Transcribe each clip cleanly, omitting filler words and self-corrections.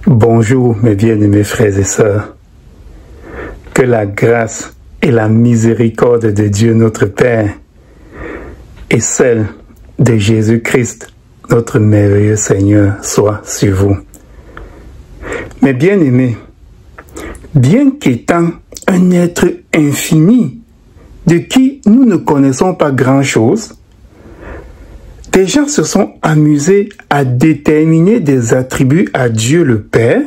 Bonjour mes bien-aimés frères et sœurs. Que la grâce et la miséricorde de Dieu notre Père et celle de Jésus-Christ, notre merveilleux Seigneur, soit sur vous. Mes bien-aimés, bien qu'étant un être infini, de qui nous ne connaissons pas grand-chose, des gens se sont amusés à déterminer des attributs à Dieu le Père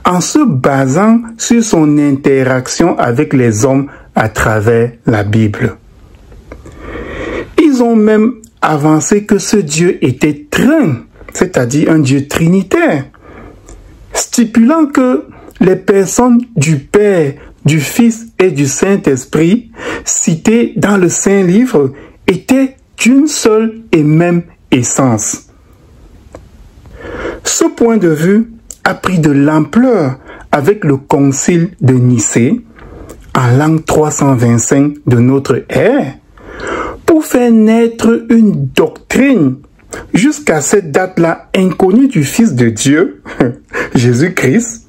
en se basant sur son interaction avec les hommes à travers la Bible. Ils ont même avancé que ce Dieu était trin, c'est-à-dire un Dieu trinitaire, stipulant que les personnes du Père, du Fils et du Saint-Esprit citées dans le Saint-Livre étaient d'une seule et même essence. Ce point de vue a pris de l'ampleur avec le concile de Nicée en l'an 325 de notre ère pour faire naître une doctrine jusqu'à cette date-là inconnue du Fils de Dieu, Jésus-Christ,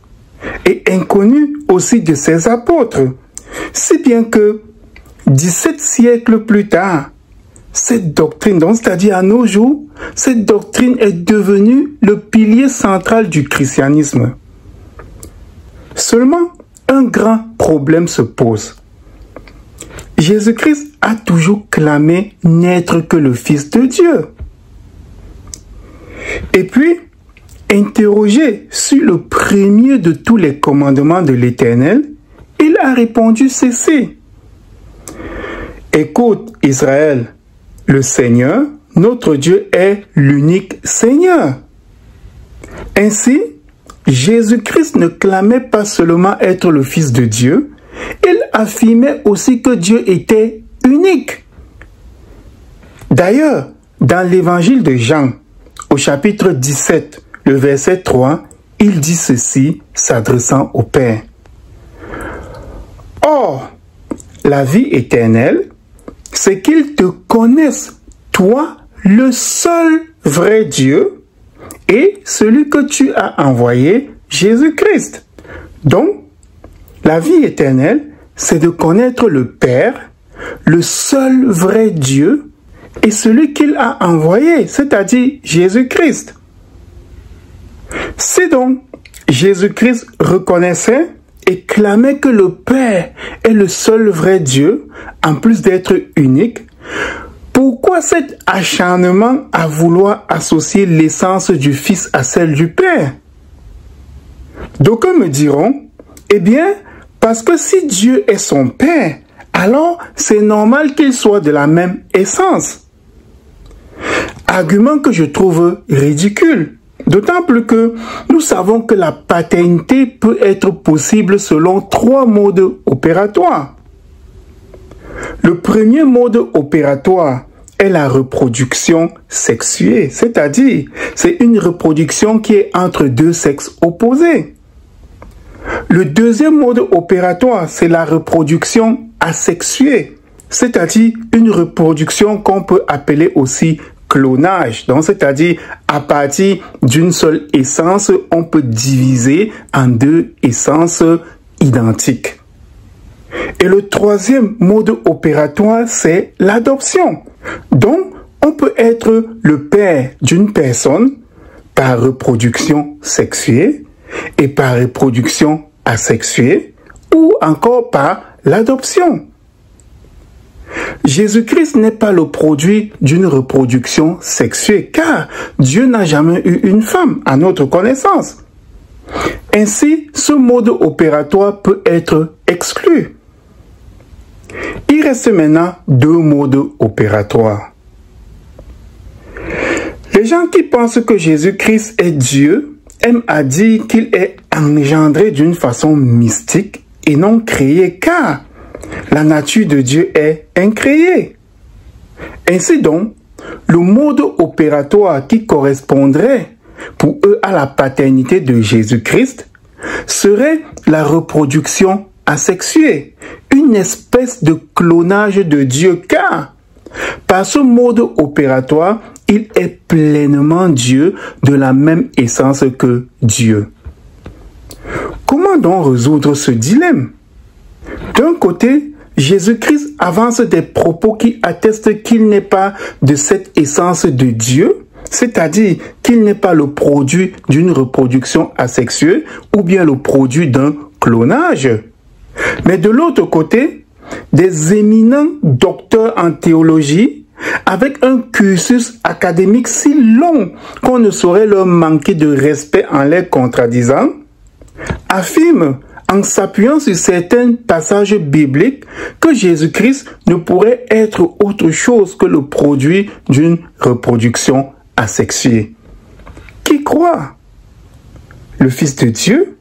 et inconnue aussi de ses apôtres, si bien que 17 siècles plus tard, cette doctrine, donc c'est-à-dire à nos jours, cette doctrine est devenue le pilier central du christianisme. Seulement, un grand problème se pose. Jésus-Christ a toujours clamé n'être que le Fils de Dieu. Et puis, interrogé sur le premier de tous les commandements de l'Éternel, il a répondu ceci. Écoute, Israël, le Seigneur, notre Dieu, est l'unique Seigneur. Ainsi, Jésus-Christ ne clamait pas seulement être le Fils de Dieu, il affirmait aussi que Dieu était unique. D'ailleurs, dans l'évangile de Jean, au chapitre 17, le verset 3, il dit ceci, s'adressant au Père. Or, la vie éternelle, c'est qu'ils te connaissent, toi, le seul vrai Dieu, et celui que tu as envoyé, Jésus-Christ. Donc, la vie éternelle, c'est de connaître le Père, le seul vrai Dieu, et celui qu'il a envoyé, c'est-à-dire Jésus-Christ. Si donc Jésus-Christ reconnaissait et clamait que le Père est le seul vrai Dieu, en plus d'être unique, pourquoi cet acharnement à vouloir associer l'essence du Fils à celle du Père? D'aucuns me diront, eh bien, parce que si Dieu est son Père, alors c'est normal qu'il soit de la même essence. Argument que je trouve ridicule. D'autant plus que nous savons que la paternité peut être possible selon 3 modes opératoires. Le premier mode opératoire est la reproduction sexuée, c'est-à-dire c'est une reproduction qui est entre 2 sexes opposés. Le deuxième mode opératoire, c'est la reproduction asexuée, c'est-à-dire une reproduction qu'on peut appeler aussi clonage, donc c'est-à-dire à partir d'une seule essence, on peut diviser en 2 essences identiques. Et le troisième mode opératoire, c'est l'adoption. Donc, on peut être le père d'une personne par reproduction sexuée et par reproduction asexuée ou encore par l'adoption. Jésus-Christ n'est pas le produit d'une reproduction sexuée, car Dieu n'a jamais eu une femme, à notre connaissance. Ainsi, ce mode opératoire peut être exclu. Il reste maintenant 2 modes opératoires. Les gens qui pensent que Jésus-Christ est Dieu aiment à dire qu'il est engendré d'une façon mystique et non créé, car la nature de Dieu est incréée. Ainsi donc, le mode opératoire qui correspondrait pour eux à la paternité de Jésus-Christ serait la reproduction asexuée, une espèce de clonage de Dieu, car par ce mode opératoire, il est pleinement Dieu de la même essence que Dieu. Comment donc résoudre ce dilemme? D'un côté, Jésus-Christ avance des propos qui attestent qu'il n'est pas de cette essence de Dieu, c'est-à-dire qu'il n'est pas le produit d'une reproduction asexuée ou bien le produit d'un clonage. Mais de l'autre côté, des éminents docteurs en théologie, avec un cursus académique si long qu'on ne saurait leur manquer de respect en les contradisant, affirment en s'appuyant sur certains passages bibliques que Jésus-Christ ne pourrait être autre chose que le produit d'une reproduction asexuée. Qui croit? Le Fils de Dieu,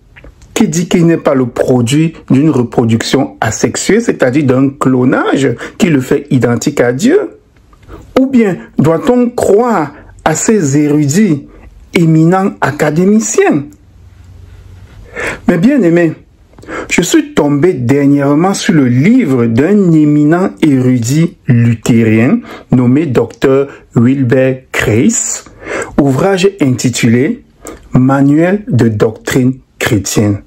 qui dit qu'il n'est pas le produit d'une reproduction asexuée, c'est-à-dire d'un clonage qui le fait identique à Dieu? Ou bien doit-on croire à ces érudits, éminents académiciens? Mais bien aimés, je suis tombé dernièrement sur le livre d'un éminent érudit luthérien nommé Dr. Wilbur Kreis, ouvrage intitulé « Manuel de doctrine chrétienne ».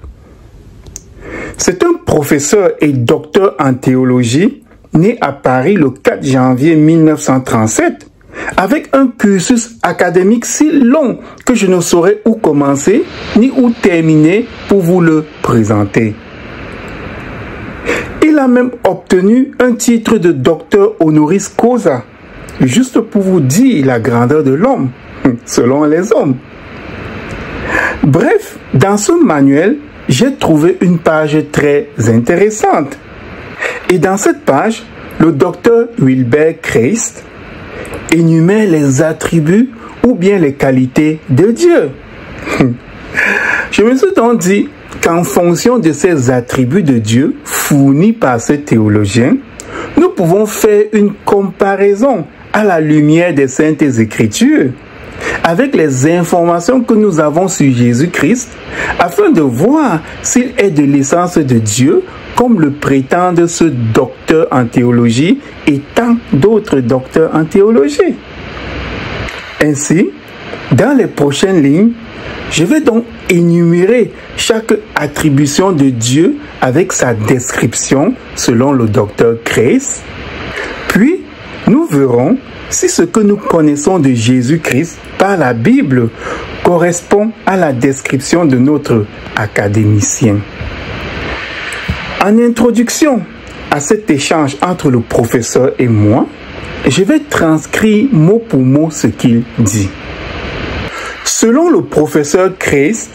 C'est un professeur et docteur en théologie né à Paris le 4 janvier 1937, avec un cursus académique si long que je ne saurais où commencer ni où terminer pour vous le présenter. Il a même obtenu un titre de docteur honoris causa, juste pour vous dire la grandeur de l'homme, selon les hommes. Bref, dans ce manuel, j'ai trouvé une page très intéressante. Et dans cette page, le docteur Wilbur Kreis énumère les attributs ou bien les qualités de Dieu. Je me suis donc dit qu'en fonction de ces attributs de Dieu fournis par ce théologien, nous pouvons faire une comparaison à la lumière des Saintes Écritures avec les informations que nous avons sur Jésus-Christ afin de voir s'il est de l'essence de Dieu comme le prétendent ce docteur en théologie et tant d'autres docteurs en théologie. Ainsi, dans les prochaines lignes, je vais donc énumérer chaque attribution de Dieu avec sa description selon le docteur Kreis. Puis, nous verrons si ce que nous connaissons de Jésus-Christ par la Bible correspond à la description de notre académicien. En introduction à cet échange entre le professeur et moi, je vais transcrire mot pour mot ce qu'il dit. Selon le professeur Kreis,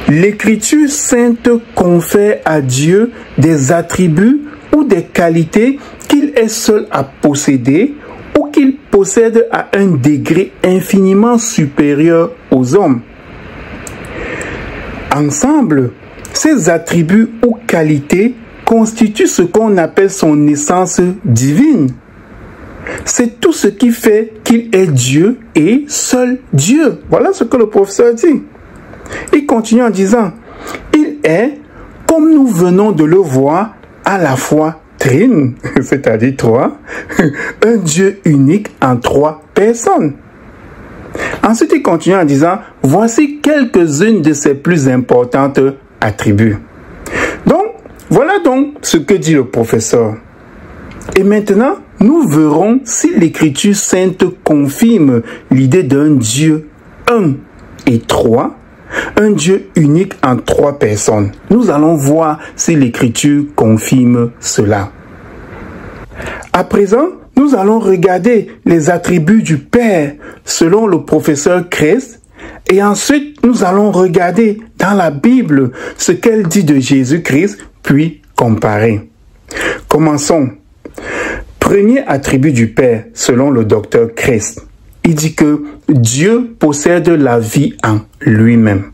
l'Écriture sainte confère à Dieu des attributs ou des qualités qu'il est seul à posséder ou qu'il possède à un degré infiniment supérieur aux hommes. Ensemble, ces attributs ou qualités constituent ce qu'on appelle son essence divine. C'est tout ce qui fait qu'il est Dieu et seul Dieu. Voilà ce que le professeur dit. Il continue en disant, il est, comme nous venons de le voir, à la fois trine, c'est-à-dire trois, un Dieu unique en trois personnes. Ensuite, il continue en disant, voici quelques-unes de ses plus importantes attributs. Donc, voilà donc ce que dit le professeur. Et maintenant, nous verrons si l'Écriture sainte confirme l'idée d'un Dieu un et trois, un Dieu unique en trois personnes. Nous allons voir si l'Écriture confirme cela. À présent, nous allons regarder les attributs du Père selon le professeur Kreis et ensuite nous allons regarder dans la Bible ce qu'elle dit de Jésus-Christ puis comparer. Commençons. Premier attribut du Père selon le docteur Kreis. Il dit que Dieu possède la vie en lui-même.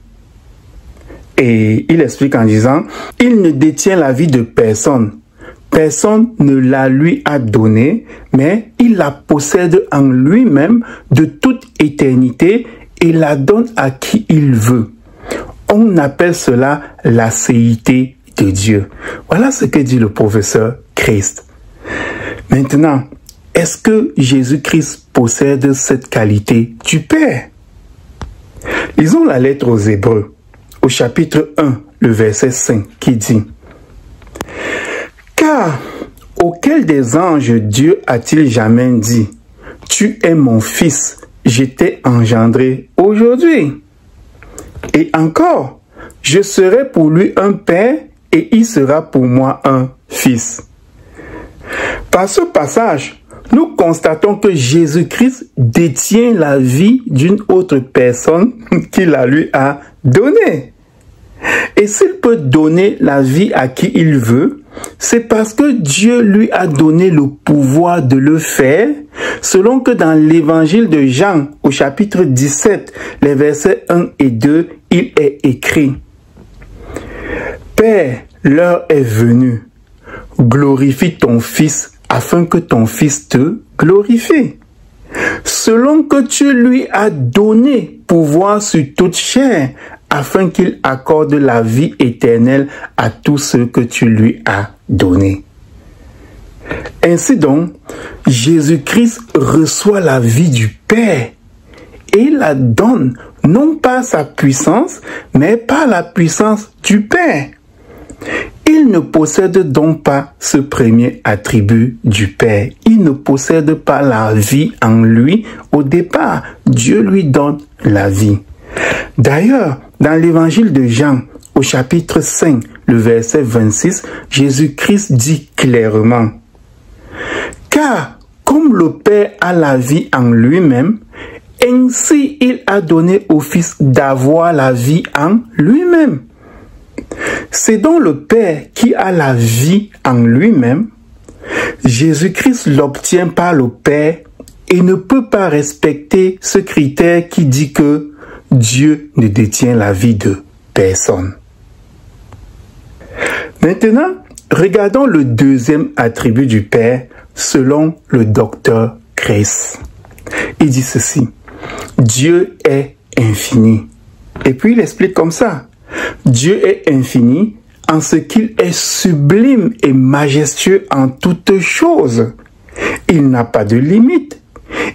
Et il explique en disant, il ne détient la vie de personne. Personne ne la lui a donnée, mais il la possède en lui-même de toute éternité et la donne à qui il veut. On appelle cela l'acéité de Dieu. Voilà ce que dit le professeur Kreis. Maintenant, est-ce que Jésus-Christ possède cette qualité du Père? Lisons la lettre aux Hébreux, au chapitre 1, le verset 5, qui dit « Car auquel des anges Dieu a-t-il jamais dit, tu es mon fils, je t'ai engendré aujourd'hui. Et encore, je serai pour lui un père et il sera pour moi un fils. » Par ce passage, nous constatons que Jésus-Christ détient la vie d'une autre personne qu'il lui a donnée. Et s'il peut donner la vie à qui il veut, c'est parce que Dieu lui a donné le pouvoir de le faire, selon que dans l'évangile de Jean, au chapitre 17, les versets 1 et 2, il est écrit « Père, l'heure est venue, glorifie ton Fils, afin que ton Fils te glorifie. Selon que tu lui as donné pouvoir sur toute chair, afin qu'il accorde la vie éternelle à tous ceux que tu lui as donnés. » Ainsi donc, Jésus-Christ reçoit la vie du Père et la donne non par sa puissance, mais par la puissance du Père. Il ne possède donc pas ce premier attribut du Père. Il ne possède pas la vie en lui au départ. Dieu lui donne la vie. D'ailleurs, dans l'évangile de Jean, au chapitre 5, le verset 26, Jésus-Christ dit clairement « Car comme le Père a la vie en lui-même, ainsi il a donné au Fils d'avoir la vie en lui-même. » C'est donc le Père qui a la vie en lui-même. Jésus-Christ l'obtient par le Père et ne peut pas respecter ce critère qui dit que Dieu ne détient la vie de personne. Maintenant, regardons le deuxième attribut du Père selon le docteur Grace. Il dit ceci: Dieu est infini. Et puis il explique comme ça: Dieu est infini en ce qu'il est sublime et majestueux en toutes choses. Il n'a pas de limite.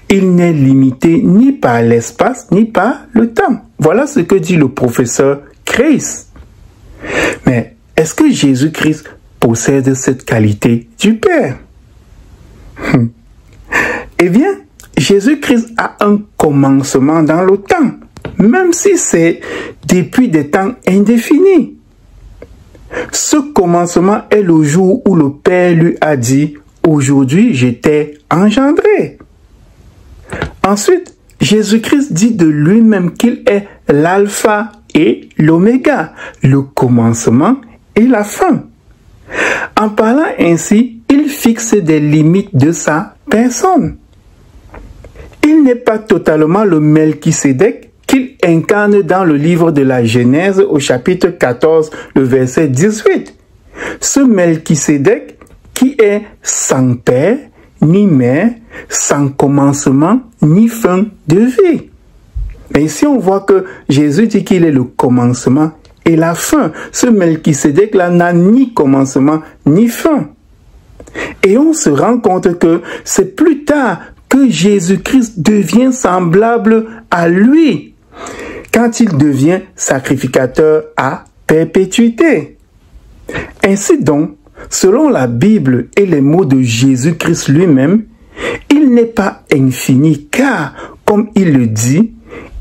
Il n'est limité ni par l'espace ni par le temps. Voilà ce que dit le professeur Grace. Mais est-ce que Jésus-Christ possède cette qualité du Père? Eh bien, Jésus-Christ a un commencement dans le temps, même si c'est depuis des temps indéfinis. Ce commencement est le jour où le Père lui a dit « Aujourd'hui, je t'ai engendré ». Ensuite, Jésus-Christ dit de lui-même qu'il est l'alpha et l'oméga, le commencement et la fin. En parlant ainsi, il fixe des limites de sa personne. Il n'est pas totalement le Melchisédek qu'il incarne dans le livre de la Genèse au chapitre 14, le verset 18. Ce Melchisédek qui est sans père, ni mère, sans commencement, ni fin de vie. Mais ici on voit que Jésus dit qu'il est le commencement et la fin. Ce Melchisédek-là n'a ni commencement, ni fin. Et on se rend compte que c'est plus tard que Jésus-Christ devient semblable à lui, quand il devient sacrificateur à perpétuité. Ainsi donc, selon la Bible et les mots de Jésus-Christ lui-même, il n'est pas infini car, comme il le dit,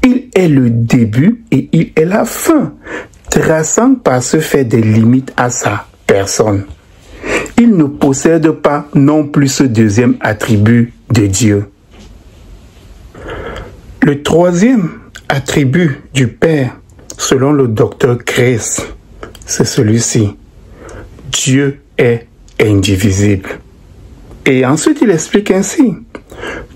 il est le début et il est la fin, traçant par ce fait des limites à sa personne. Il ne possède pas non plus ce deuxième attribut de Dieu. Le troisième attribut du Père, selon le docteur Grace, c'est celui-ci. Dieu est indivisible. Et ensuite, il explique ainsi.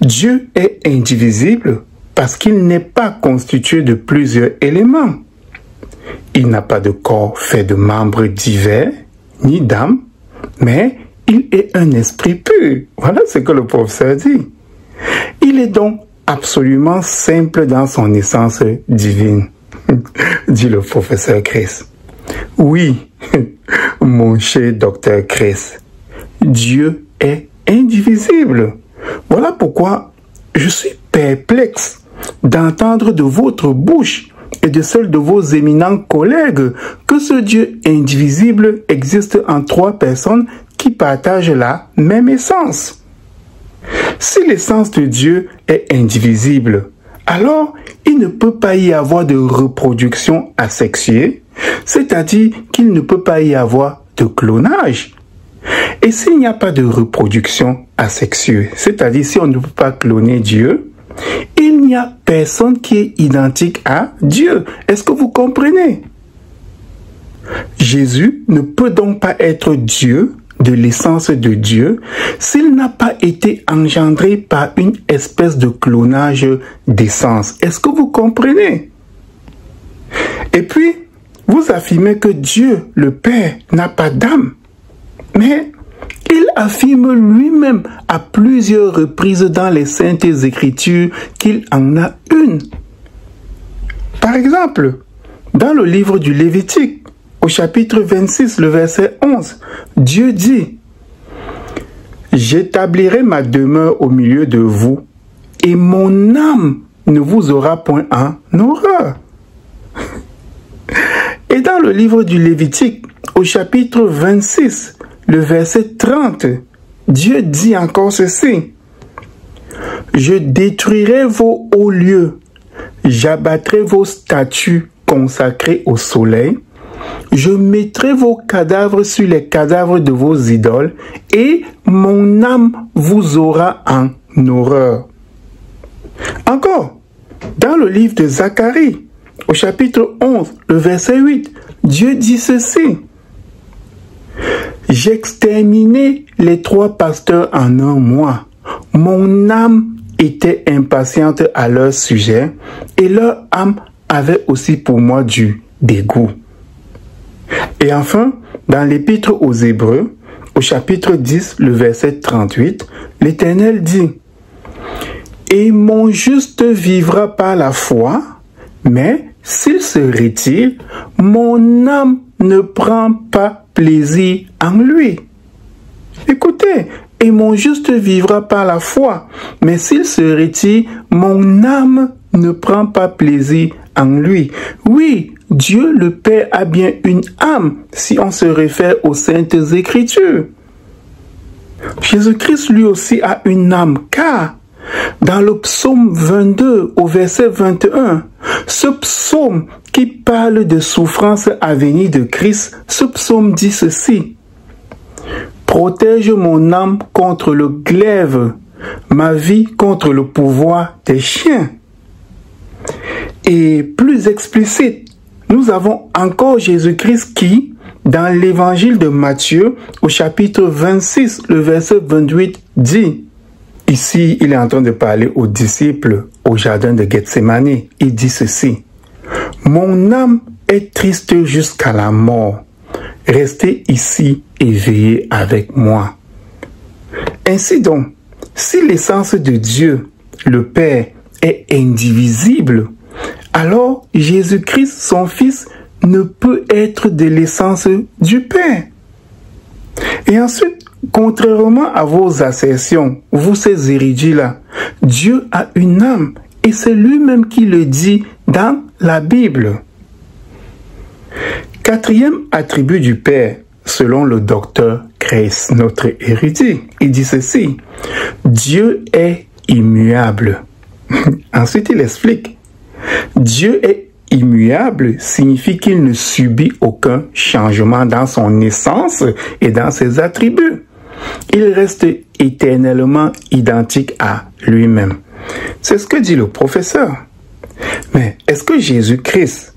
Dieu est indivisible parce qu'il n'est pas constitué de plusieurs éléments. Il n'a pas de corps fait de membres divers, ni d'âme, mais il est un esprit pur. Voilà ce que le professeur dit. Il est donc absolument simple dans son essence divine, dit le professeur Chris. Oui, mon cher docteur Chris, Dieu est indivisible. Voilà pourquoi je suis perplexe d'entendre de votre bouche et de celle de vos éminents collègues que ce Dieu indivisible existe en 3 personnes qui partagent la même essence. Si l'essence de Dieu est indivisible, alors il ne peut pas y avoir de reproduction asexuée, c'est-à-dire qu'il ne peut pas y avoir de clonage. Et s'il n'y a pas de reproduction asexuée, c'est-à-dire si on ne peut pas cloner Dieu, il n'y a personne qui est identique à Dieu. Est-ce que vous comprenez? Jésus ne peut donc pas être Dieu, de l'essence de Dieu, s'il n'a pas été engendré par une espèce de clonage d'essence. Est-ce que vous comprenez? Et puis, vous affirmez que Dieu, le Père, n'a pas d'âme. Mais il affirme lui-même à plusieurs reprises dans les Saintes Écritures qu'il en a une. Par exemple, dans le livre du Lévitique, au chapitre 26, le verset 11, Dieu dit « J'établirai ma demeure au milieu de vous, et mon âme ne vous aura point en horreur. » Et dans le livre du Lévitique, au chapitre 26, le verset 30, Dieu dit encore ceci. « Je détruirai vos hauts lieux, j'abattrai vos statues consacrées au soleil, je mettrai vos cadavres sur les cadavres de vos idoles, et mon âme vous aura en horreur. » Encore, dans le livre de Zacharie, au chapitre 11, le verset 8, Dieu dit ceci. « J'exterminai les 3 pasteurs en un mois. Mon âme était impatiente à leur sujet, et leur âme avait aussi pour moi du dégoût. » Et enfin, dans l'épître aux Hébreux, au chapitre 10, le verset 38, l'Éternel dit « Et mon juste vivra par la foi, mais s'il se retire, mon âme ne prend pas plaisir en lui. » Écoutez, « Et mon juste vivra par la foi, mais s'il se retire, mon âme ne prend pas plaisir en lui. » Oui, Dieu le Père a bien une âme si on se réfère aux Saintes Écritures. Jésus-Christ lui aussi a une âme car dans le psaume 22 au verset 21, ce psaume qui parle de souffrance à venir de Christ, ce psaume dit ceci. « Protège mon âme contre le glaive, ma vie contre le pouvoir des chiens. » Et plus explicite, nous avons encore Jésus-Christ qui, dans l'évangile de Matthieu, au chapitre 26, le verset 28, dit, ici il est en train de parler aux disciples au jardin de Gethsémani, il dit ceci, « Mon âme est triste jusqu'à la mort, restez ici et veillez avec moi. » Ainsi donc, si l'essence de Dieu, le Père, est indivisible, alors Jésus-Christ, son Fils, ne peut être de l'essence du Père. Et ensuite, contrairement à vos assertions, vous ces érudits-là, Dieu a une âme et c'est lui-même qui le dit dans la Bible. 4e attribut du Père, selon le docteur Grace, notre érudit, il dit ceci, Dieu est immuable. Ensuite, il explique, Dieu est immuable signifie qu'il ne subit aucun changement dans son essence et dans ses attributs. Il reste éternellement identique à lui-même. C'est ce que dit le professeur. Mais est-ce que Jésus-Christ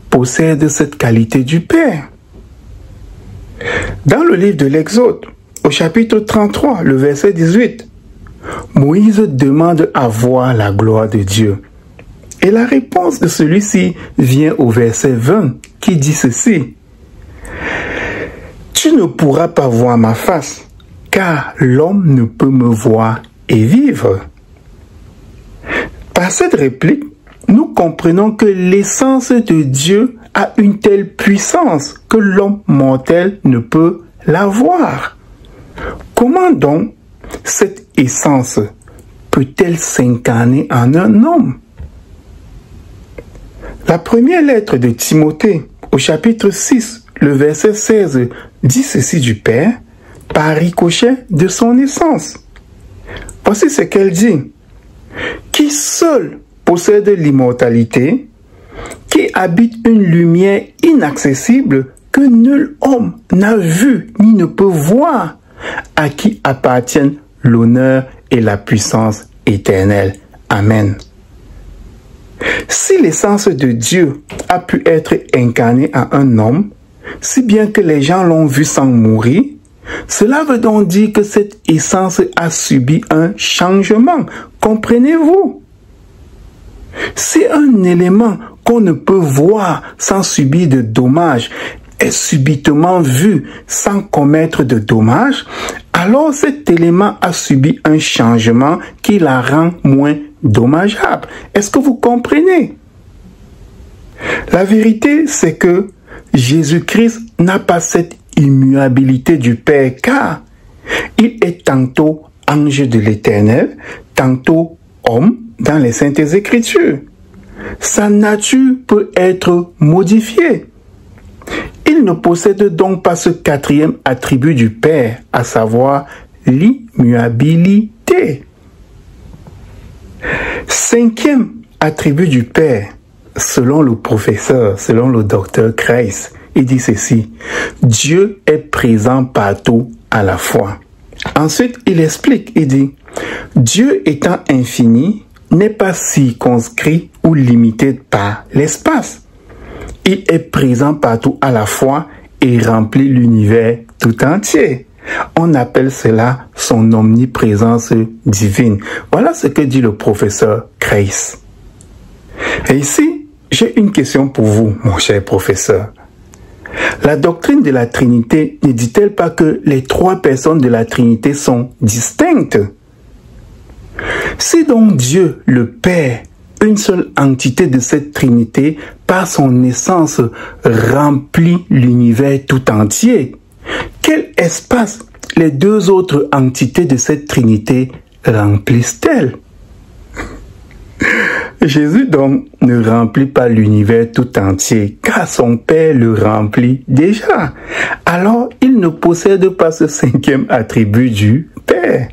possède cette qualité du Père? Dans le livre de l'Exode, au chapitre 33, le verset 18, Moïse demande à voir la gloire de Dieu. Et la réponse de celui-ci vient au verset 20 qui dit ceci. Tu ne pourras pas voir ma face, car l'homme ne peut me voir et vivre. Par cette réplique, nous comprenons que l'essence de Dieu a une telle puissance que l'homme mortel ne peut la voir. Comment donc cette essence peut-elle s'incarner en un homme? La première lettre de Timothée, au chapitre 6, le verset 16, dit ceci du Père, par ricochet de son essence. Voici ce qu'elle dit. Qui seul possède l'immortalité, qui habite une lumière inaccessible que nul homme n'a vu ni ne peut voir, à qui appartiennent l'honneur et la puissance éternelle. Amen. Si l'essence de Dieu a pu être incarnée en un homme, si bien que les gens l'ont vu sans mourir, cela veut donc dire que cette essence a subi un changement. Comprenez-vous? Si un élément qu'on ne peut voir sans subir de dommages est subitement vu sans commettre de dommages, alors cet élément a subi un changement qui la rend moins dommageable. Est-ce que vous comprenez? La vérité, c'est que Jésus-Christ n'a pas cette immuabilité du Père, car il est tantôt ange de l'Éternel, tantôt homme dans les Saintes Écritures. Sa nature peut être modifiée. Il ne possède donc pas ce quatrième attribut du Père, à savoir l'immuabilité. Cinquième attribut du Père, selon le professeur, selon le docteur Kreis, il dit ceci, Dieu est présent partout à la fois. Ensuite, il explique, il dit, Dieu étant infini, n'est pas circonscrit ou limité par l'espace. Il est présent partout à la fois et remplit l'univers tout entier. On appelle cela son omniprésence divine. Voilà ce que dit le professeur Kreis. Et ici, j'ai une question pour vous, mon cher professeur. La doctrine de la Trinité ne dit-elle pas que les trois personnes de la Trinité sont distinctes? Si donc Dieu, le Père, une seule entité de cette Trinité, par son essence, remplit l'univers tout entier, quel espace les deux autres entités de cette Trinité remplissent-elles? Jésus donc ne remplit pas l'univers tout entier, car son Père le remplit déjà. Alors, il ne possède pas ce cinquième attribut du Père.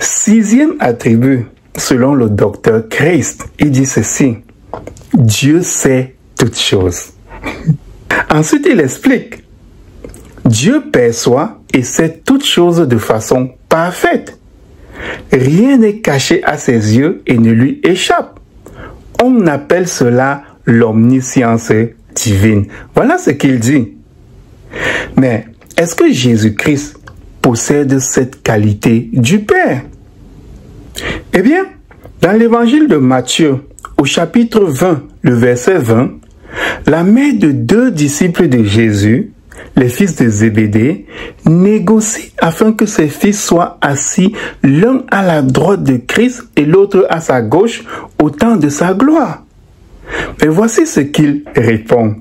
Sixième attribut, selon le docteur Christ, il dit ceci. Dieu sait toutes choses. Ensuite, il explique. Dieu perçoit et sait toutes choses de façon parfaite. Rien n'est caché à ses yeux et ne lui échappe. On appelle cela l'omniscience divine. Voilà ce qu'il dit. Mais est-ce que Jésus-Christ possède cette qualité du Père? Eh bien, dans l'évangile de Matthieu, au chapitre 20, le verset 20, la mère de deux disciples de Jésus, les fils de Zébédée, négocient afin que ses fils soient assis l'un à la droite de Christ et l'autre à sa gauche au temps de sa gloire. Mais voici ce qu'il répond.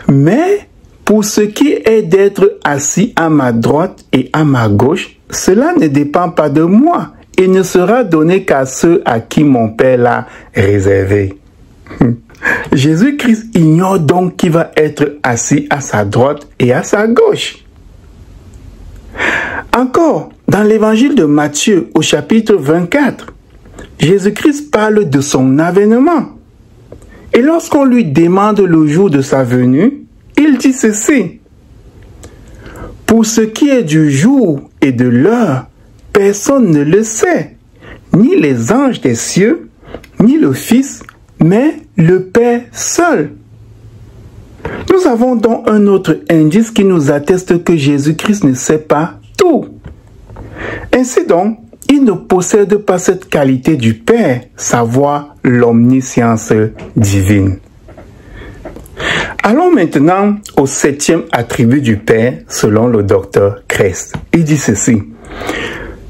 Mais pour ce qui est d'être assis à ma droite et à ma gauche, cela ne dépend pas de moi et ne sera donné qu'à ceux à qui mon Père l'a réservé. Jésus-Christ ignore donc qui va être assis à sa droite et à sa gauche. Encore, dans l'évangile de Matthieu au chapitre 24, Jésus-Christ parle de son avènement. Et lorsqu'on lui demande le jour de sa venue, il dit ceci. Pour ce qui est du jour et de l'heure, personne ne le sait, ni les anges des cieux, ni le Fils, mais le Père seul. Nous avons donc un autre indice qui nous atteste que Jésus-Christ ne sait pas tout. Ainsi donc, il ne possède pas cette qualité du Père, savoir l'omniscience divine. Allons maintenant au septième attribut du Père, selon le docteur Christ. Il dit ceci.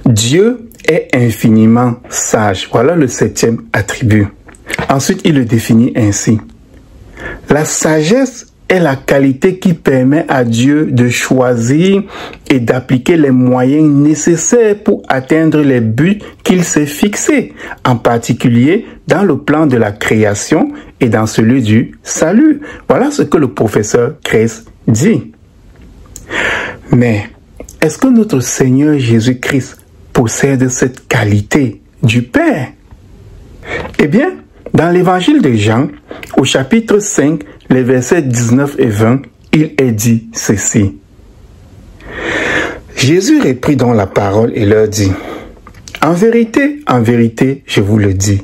Dieu est infiniment sage. Voilà le septième attribut. Ensuite, il le définit ainsi. La sagesse est la qualité qui permet à Dieu de choisir et d'appliquer les moyens nécessaires pour atteindre les buts qu'il s'est fixés, en particulier dans le plan de la création et dans celui du salut. Voilà ce que le professeur Kress dit. Mais est-ce que notre Seigneur Jésus-Christ possède cette qualité du Père? Eh bien, dans l'évangile de Jean, au chapitre 5, les versets 19 et 20, il est dit ceci. Jésus reprit donc la parole et leur dit, en vérité, je vous le dis,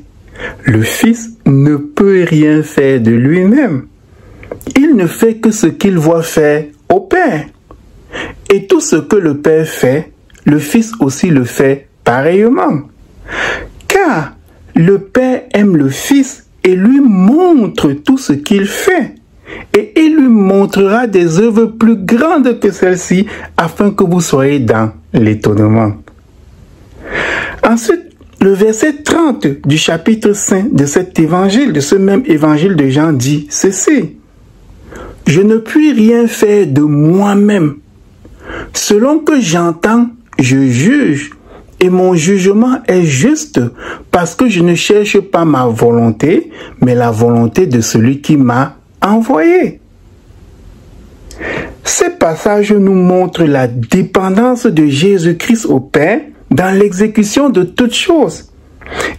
le Fils ne peut rien faire de lui-même. Il ne fait que ce qu'il voit faire au Père. Et tout ce que le Père fait, le Fils aussi le fait pareillement. Car le Père aime le Fils et lui montre tout ce qu'il fait. Et il lui montrera des œuvres plus grandes que celles-ci, afin que vous soyez dans l'étonnement. Ensuite, le verset 30 du chapitre 5 de cet évangile, de ce même évangile de Jean dit ceci. Je ne puis rien faire de moi-même. Selon que j'entends, je juge, et mon jugement est juste, parce que je ne cherche pas ma volonté, mais la volonté de celui qui m'a envoyé. Ces passages nous montrent la dépendance de Jésus-Christ au Père dans l'exécution de toutes choses.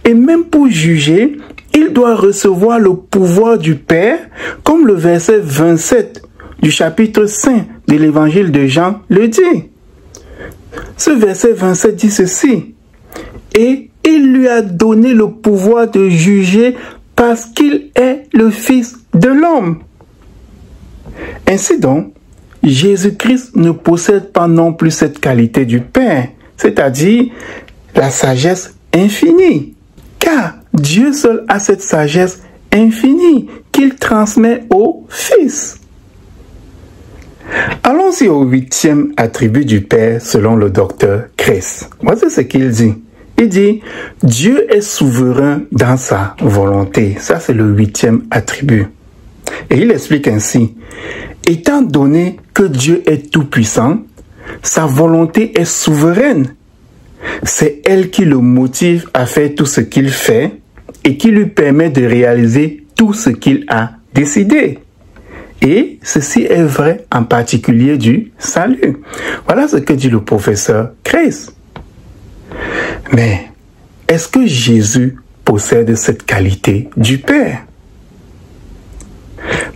Et même pour juger, il doit recevoir le pouvoir du Père, comme le verset 27 du chapitre 5 de l'évangile de Jean le dit. Ce verset 27 dit ceci. Et il lui a donné le pouvoir de juger parce qu'il est le Fils de l'homme. Ainsi donc, Jésus-Christ ne possède pas non plus cette qualité du Père, c'est-à-dire la sagesse infinie. Car Dieu seul a cette sagesse infinie qu'il transmet au Fils. Allons-y au 8e attribut du Père selon le docteur Kress. Voici ce qu'il dit. Il dit, Dieu est souverain dans sa volonté. Ça, c'est le 8e attribut. Et il explique ainsi, étant donné que Dieu est tout-puissant, sa volonté est souveraine. C'est elle qui le motive à faire tout ce qu'il fait et qui lui permet de réaliser tout ce qu'il a décidé. Et ceci est vrai en particulier du salut. Voilà ce que dit le professeur Kress. Mais est-ce que Jésus possède cette qualité du Père?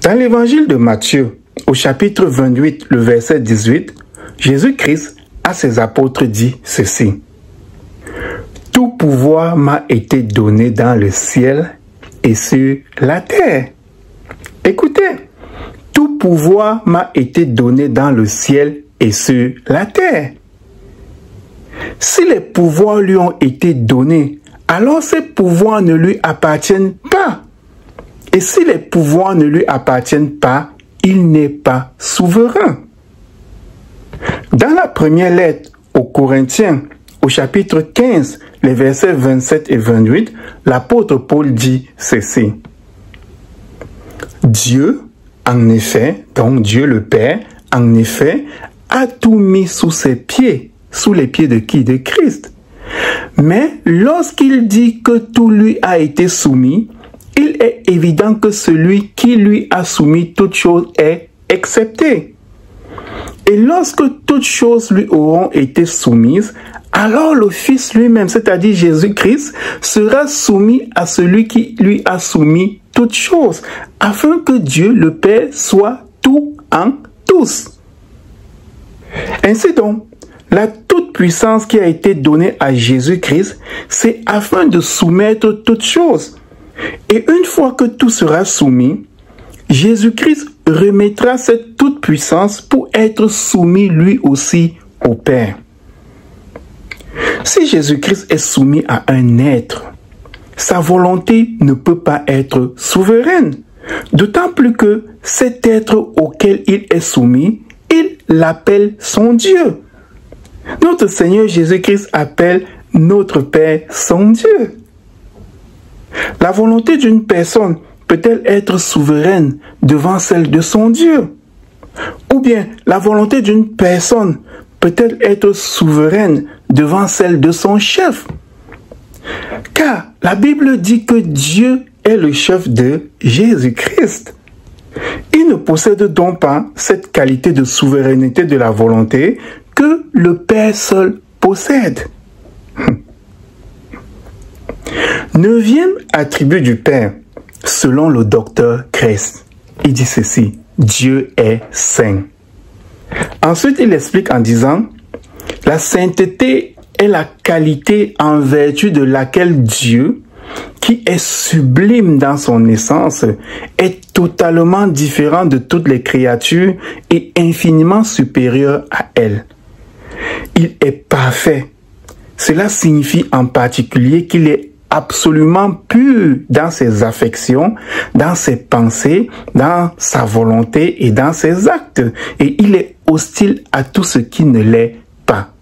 Dans l'évangile de Matthieu, au chapitre 28, le verset 18, Jésus-Christ à ses apôtres dit ceci. Tout pouvoir m'a été donné dans le ciel et sur la terre. Écoutez, tout pouvoir m'a été donné dans le ciel et sur la terre. Si les pouvoirs lui ont été donnés, alors ces pouvoirs ne lui appartiennent pas. Et si les pouvoirs ne lui appartiennent pas, il n'est pas souverain. Dans la première lettre aux Corinthiens, au chapitre 15, les versets 27 et 28, l'apôtre Paul dit ceci. Dieu, en effet, donc Dieu le Père, en effet, a tout mis sous ses pieds. Sous les pieds de qui? De Christ. Mais lorsqu'il dit que tout lui a été soumis, il est évident que celui qui lui a soumis toutes choses est excepté. Et lorsque toutes choses lui auront été soumises, alors le Fils lui-même, c'est-à-dire Jésus-Christ, sera soumis à celui qui lui a soumis toutes choses, afin que Dieu, le Père, soit tout en tous. Ainsi donc, la toute-puissance qui a été donnée à Jésus-Christ, c'est afin de soumettre toutes choses. Et une fois que tout sera soumis, Jésus-Christ remettra cette toute-puissance pour être soumis lui aussi au Père. Si Jésus-Christ est soumis à un être, sa volonté ne peut pas être souveraine. D'autant plus que cet être auquel il est soumis, il l'appelle son Dieu. Notre Seigneur Jésus-Christ appelle notre Père son Dieu. La volonté d'une personne peut-elle être souveraine devant celle de son Dieu? Ou bien la volonté d'une personne peut-elle être souveraine devant celle de son chef? Car la Bible dit que Dieu est le chef de Jésus-Christ. Il ne possède donc pas cette qualité de souveraineté de la volonté que le Père seul possède. Neuvième attribut du Père, selon le docteur Kress. Il dit ceci: Dieu est saint. Ensuite, il explique en disant: la sainteté est la qualité en vertu de laquelle Dieu, qui est sublime dans son essence, est totalement différent de toutes les créatures et infiniment supérieur à elles. Il est parfait. Cela signifie en particulier qu'il est absolument pur dans ses affections, dans ses pensées, dans sa volonté et dans ses actes. Et il est hostile à tout ce qui ne l'est pas.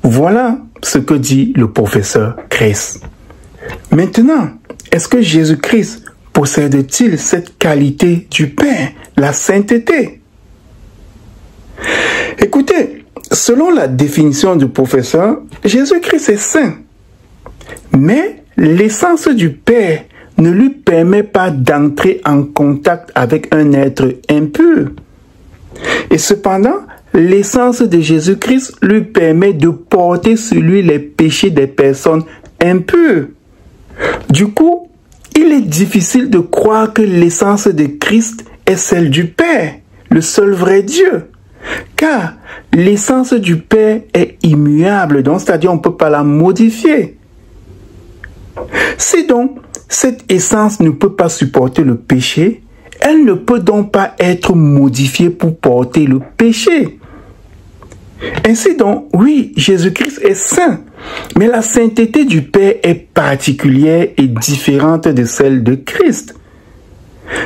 Voilà ce que dit le professeur Kress. Maintenant, est-ce que Jésus-Christ possède-t-il cette qualité du Père, la sainteté? Écoutez, selon la définition du professeur, Jésus-Christ est saint. Mais l'essence du Père ne lui permet pas d'entrer en contact avec un être impur. Et cependant, l'essence de Jésus-Christ lui permet de porter sur lui les péchés des personnes impures. Du coup, il est difficile de croire que l'essence de Christ est celle du Père, le seul vrai Dieu. Car l'essence du Père est immuable, donc c'est-à-dire on ne peut pas la modifier. Si donc cette essence ne peut pas supporter le péché, elle ne peut donc pas être modifiée pour porter le péché. Ainsi donc, oui, Jésus-Christ est saint, mais la sainteté du Père est particulière et différente de celle de Christ.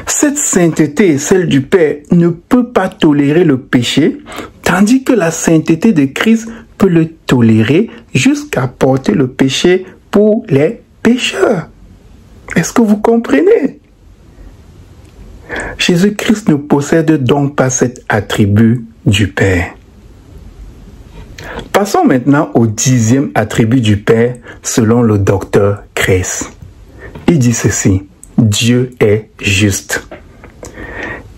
Cette sainteté, celle du Père, ne peut pas tolérer le péché, tandis que la sainteté de Christ peut le tolérer jusqu'à porter le péché pour les pécheurs. Est-ce que vous comprenez? Jésus-Christ ne possède donc pas cet attribut du Père. Passons maintenant au 10e attribut du Père selon le docteur Kress. Il dit ceci: Dieu est juste.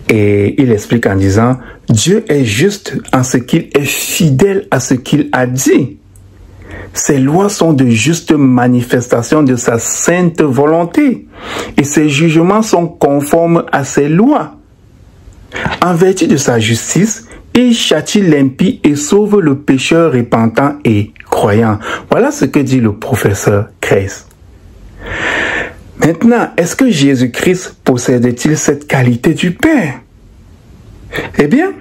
Et il explique en disant: Dieu est juste en ce qu'il est fidèle à ce qu'il a dit. Ses lois sont de justes manifestations de sa sainte volonté et ses jugements sont conformes à ses lois. En vertu de sa justice, il châtie l'impie et sauve le pécheur repentant et croyant. Voilà ce que dit le professeur Kress. Maintenant, est-ce que Jésus-Christ possède-t-il cette qualité du Père? Eh bien,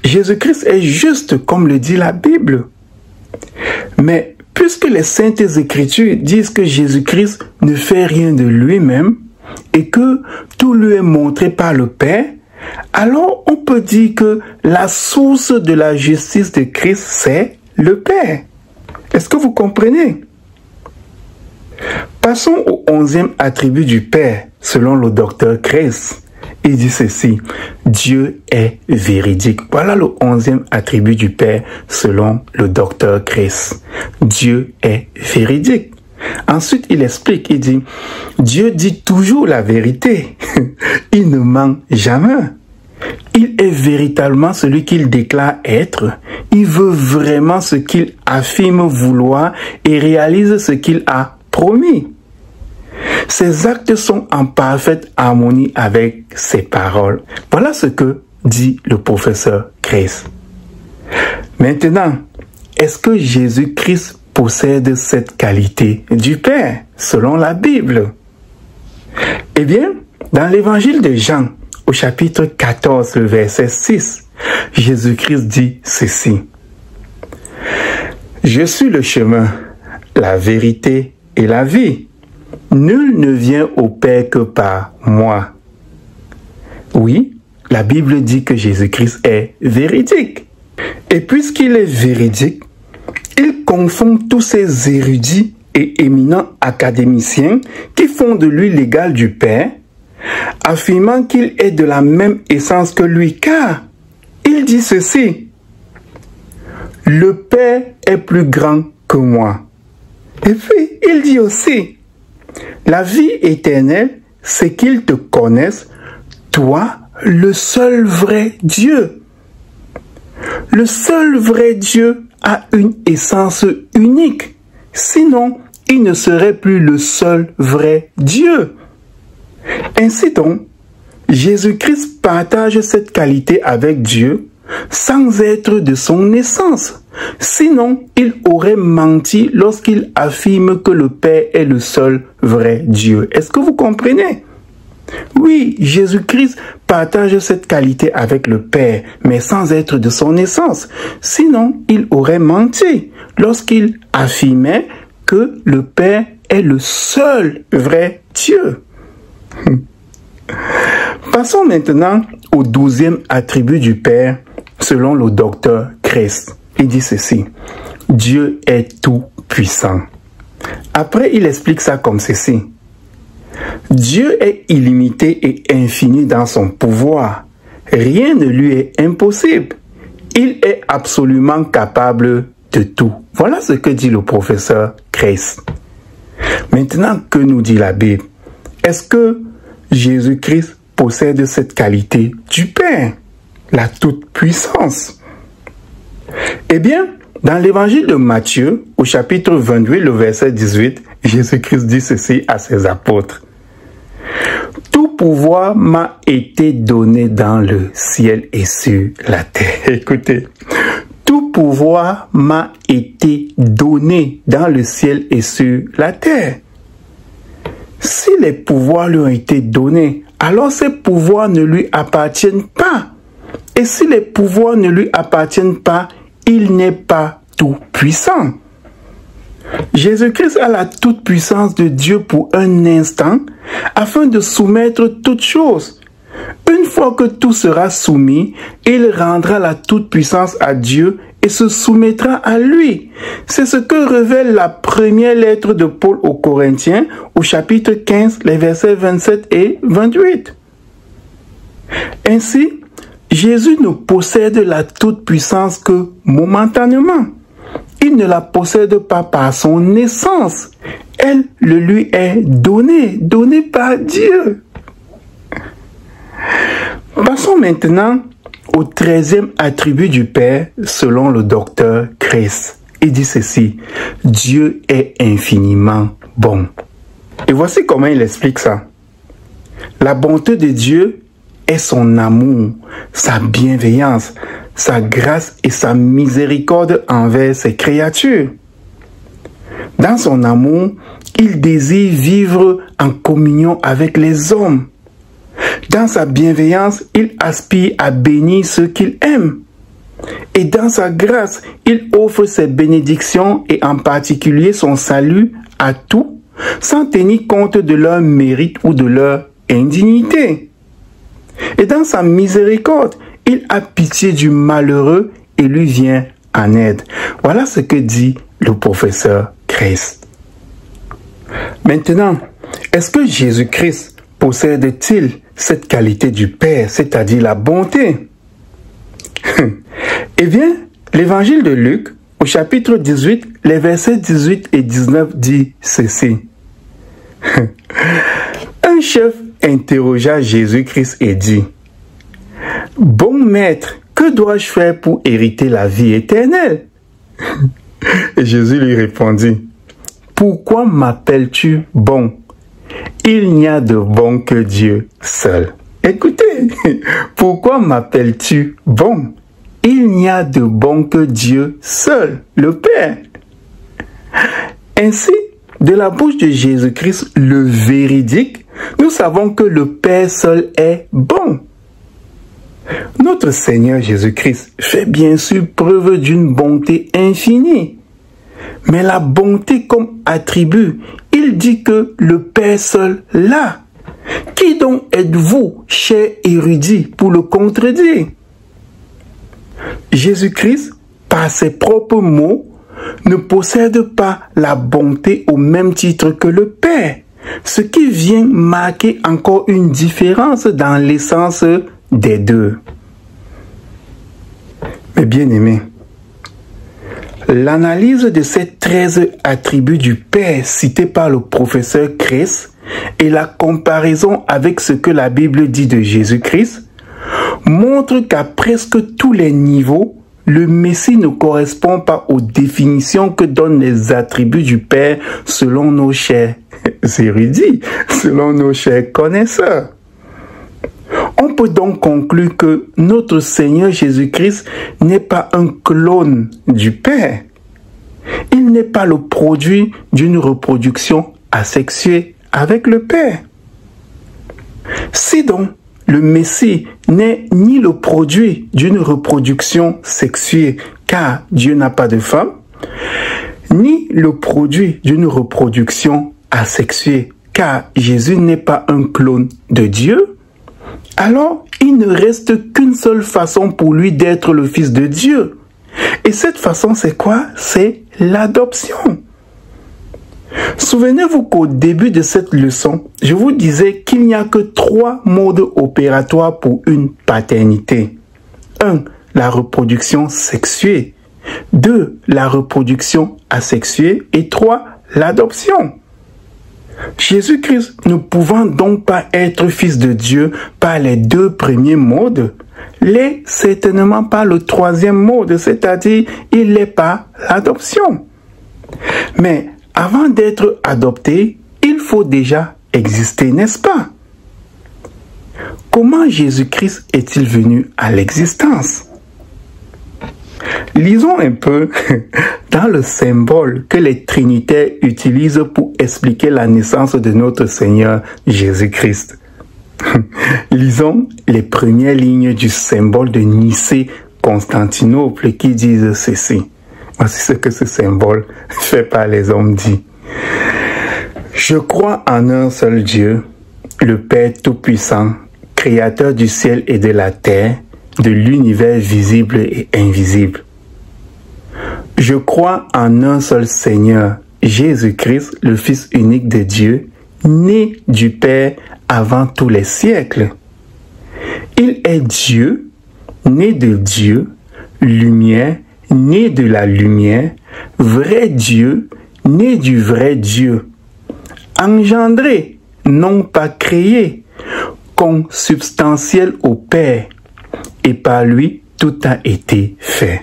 Jésus-Christ est juste comme le dit la Bible. Mais puisque les saintes écritures disent que Jésus-Christ ne fait rien de lui-même et que tout lui est montré par le Père, alors on peut dire que la source de la justice de Christ, c'est le Père. Est-ce que vous comprenez? Passons au 11e attribut du Père, selon le docteur Kress. Il dit ceci: Dieu est véridique. Voilà le 11e attribut du Père, selon le docteur Kress. Dieu est véridique. Ensuite, il explique, il dit: Dieu dit toujours la vérité. Il ne ment jamais. Il est véritablement celui qu'il déclare être. Il veut vraiment ce qu'il affirme vouloir et réalise ce qu'il a promis. Ses actes sont en parfaite harmonie avec ses paroles. Voilà ce que dit le professeur Kress. Maintenant, est-ce que Jésus-Christ possède cette qualité du Père, selon la Bible? Eh bien, dans l'évangile de Jean, au chapitre 14, le verset 6, Jésus-Christ dit ceci: Je suis le chemin, la vérité et la vie. Nul ne vient au Père que par moi. Oui, la Bible dit que Jésus-Christ est véridique. Et puisqu'il est véridique, il confond tous ces érudits et éminents académiciens qui font de lui l'égal du Père, affirmant qu'il est de la même essence que lui, car il dit ceci: « Le Père est plus grand que moi. » Et puis, il dit aussi: « La vie éternelle, c'est qu'ils te connaissent, toi, le seul vrai Dieu. » Le seul vrai Dieu a une essence unique. Sinon, il ne serait plus le seul vrai Dieu. Ainsi donc, Jésus-Christ partage cette qualité avec Dieu sans être de son essence. Sinon, il aurait menti lorsqu'il affirme que le Père est le seul vrai Dieu. Est-ce que vous comprenez? Oui, Jésus-Christ partage cette qualité avec le Père, mais sans être de son essence. Sinon, il aurait menti lorsqu'il affirmait que le Père est le seul vrai Dieu. Passons maintenant au 12e attribut du Père selon le docteur Christ. Il dit ceci: Dieu est tout puissant. Après, il explique ça comme ceci: Dieu est illimité et infini dans son pouvoir. Rien ne lui est impossible. Il est absolument capable de tout. Voilà ce que dit le professeur Christ. Maintenant, que nous dit la Bible? Est-ce que Jésus-Christ possède cette qualité du Père, la toute-puissance? Eh bien, dans l'évangile de Matthieu, au chapitre 28, le verset 18, Jésus-Christ dit ceci à ses apôtres: « Tout pouvoir m'a été donné dans le ciel et sur la terre. » Écoutez, tout pouvoir m'a été donné dans le ciel et sur la terre. Si les pouvoirs lui ont été donnés, alors ces pouvoirs ne lui appartiennent pas. Et si les pouvoirs ne lui appartiennent pas, il n'est pas tout puissant. Jésus-Christ a la toute-puissance de Dieu pour un instant, afin de soumettre toutes choses. Une fois que tout sera soumis, il rendra la toute-puissance à Dieu et se soumettra à lui. C'est ce que révèle la première lettre de Paul aux Corinthiens, au chapitre 15, les versets 27 et 28. Ainsi, Jésus ne possède la toute-puissance que momentanément. Il ne la possède pas par son essence. Elle le lui est donnée par Dieu. Passons maintenant au 13e attribut du Père selon le docteur Christ. Il dit ceci: Dieu est infiniment bon. Et voici comment il explique ça. La bonté de Dieu est son amour, sa bienveillance, sa grâce et sa miséricorde envers ses créatures. Dans son amour, il désire vivre en communion avec les hommes. Dans sa bienveillance, il aspire à bénir ceux qu'il aime. Et dans sa grâce, il offre ses bénédictions et en particulier son salut à tous, sans tenir compte de leur mérite ou de leur indignité. Et dans sa miséricorde, il a pitié du malheureux et lui vient en aide. Voilà ce que dit le professeur Christ. Maintenant, est-ce que Jésus-Christ possède-t-il cette qualité du Père, c'est-à-dire la bonté? Eh bien, l'évangile de Luc, au chapitre 18, les versets 18 et 19 dit ceci. Un chef interrogea Jésus-Christ et dit: « Bon maître, que dois-je faire pour hériter la vie éternelle? » Et Jésus lui répondit: « Pourquoi m'appelles-tu bon? Il n'y a de bon que Dieu seul. » Écoutez, pourquoi m'appelles-tu bon? Il n'y a de bon que Dieu seul, le Père. Ainsi, de la bouche de Jésus-Christ, le véridique, nous savons que le Père seul est bon. Notre Seigneur Jésus-Christ fait bien sûr preuve d'une bonté infinie. Mais la bonté comme attribut, il dit que le Père seul l'a. Qui donc êtes-vous, cher érudit, pour le contredire? Jésus-Christ, par ses propres mots, ne possède pas la bonté au même titre que le Père. ce qui vient marquer encore une différence dans l'essence des deux. Mes bien-aimés, l'analyse de ces 13 attributs du Père cités par le professeur Kress et la comparaison avec ce que la Bible dit de Jésus-Christ montrent qu'à presque tous les niveaux, le Messie ne correspond pas aux définitions que donnent les attributs du Père selon nos chers érudits, selon nos chers connaisseurs. On peut donc conclure que notre Seigneur Jésus-Christ n'est pas un clone du Père. Il n'est pas le produit d'une reproduction asexuée avec le Père. Si donc le Messie n'est ni le produit d'une reproduction sexuée, car Dieu n'a pas de femme, ni le produit d'une reproduction asexuée, car Jésus n'est pas un clone de Dieu, alors il ne reste qu'une seule façon pour lui d'être le Fils de Dieu. Et cette façon, c'est quoi? C'est l'adoption. Souvenez-vous qu'au début de cette leçon, je vous disais qu'il n'y a que 3 modes opératoires pour une paternité. 1. La reproduction sexuée. 2. La reproduction asexuée. Et 3. L'adoption. Jésus-Christ ne pouvant donc pas être Fils de Dieu par les 2 premiers modes, l'est certainement pas le 3e mode, c'est-à-dire il n'est pas l'adoption. Mais avant d'être adopté, il faut déjà exister, n'est-ce pas? Comment Jésus-Christ est-il venu à l'existence? Lisons un peu dans le symbole que les trinitaires utilisent pour expliquer la naissance de notre Seigneur Jésus-Christ. Lisons les premières lignes du symbole de Nicée-Constantinople qui disent ceci. Voici ce que ce symbole fait par les hommes dit. Je crois en un seul Dieu, le Père Tout-Puissant, Créateur du ciel et de la terre, de l'univers visible et invisible. Je crois en un seul Seigneur, Jésus-Christ, le Fils unique de Dieu, né du Père avant tous les siècles. Il est Dieu, né de Dieu, lumière, né de la lumière, vrai Dieu, né du vrai Dieu, engendré, non pas créé, consubstantiel au Père, et par lui tout a été fait.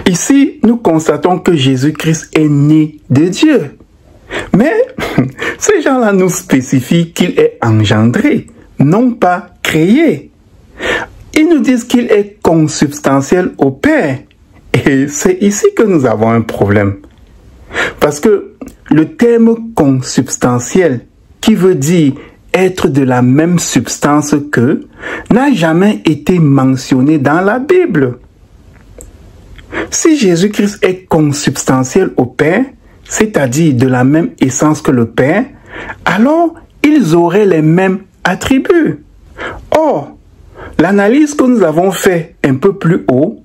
Ici, nous constatons que Jésus-Christ est né de Dieu. Mais ces gens-là nous spécifient qu'il est engendré, non pas créé. Ils nous disent qu'il est consubstantiel au Père. Et c'est ici que nous avons un problème. Parce que le terme consubstantiel, qui veut dire être de la même substance qu'eux, n'a jamais été mentionné dans la Bible. Si Jésus-Christ est consubstantiel au Père, c'est-à-dire de la même essence que le Père, alors ils auraient les mêmes attributs. Or, l'analyse que nous avons faite un peu plus haut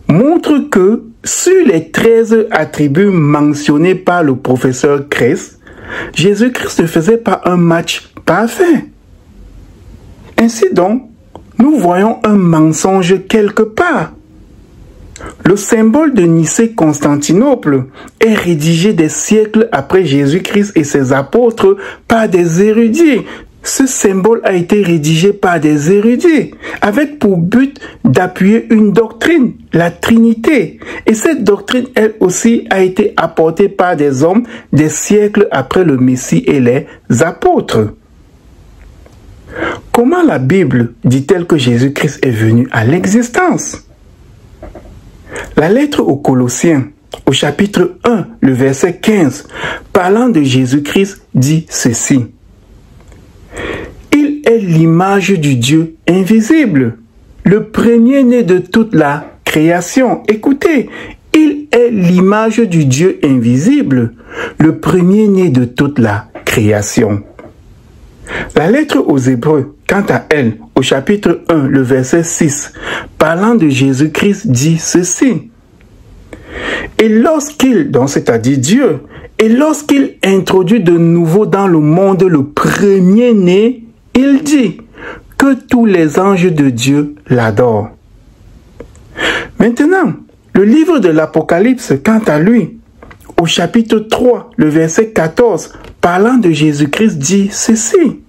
montre que sur les 13 attributs mentionnés par le professeur Kress, Jésus-Christ ne faisait pas un match parfait. Ainsi donc, nous voyons un mensonge quelque part. Le symbole de Nicée-Constantinople est rédigé des siècles après Jésus-Christ et ses apôtres par des érudits. Ce symbole a été rédigé par des érudits avec pour but d'appuyer une doctrine, la Trinité. Et cette doctrine, elle aussi, a été apportée par des hommes des siècles après le Messie et les apôtres. Comment la Bible dit-elle que Jésus-Christ est venu à l'existence? La lettre aux Colossiens, au chapitre 1, le verset 15, parlant de Jésus-Christ, dit ceci. Il est l'image du Dieu invisible, le premier-né de toute la création. Écoutez, il est l'image du Dieu invisible, le premier-né de toute la création. La lettre aux Hébreux, quant à elle, au chapitre 1, le verset 6, parlant de Jésus-Christ, dit ceci. Et lorsqu'il, donc c'est-à-dire Dieu, et lorsqu'il introduit de nouveau dans le monde le premier-né, il dit que tous les anges de Dieu l'adorent. Maintenant, le livre de l'Apocalypse, quant à lui, au chapitre 3, le verset 14, parlant de Jésus-Christ, dit ceci.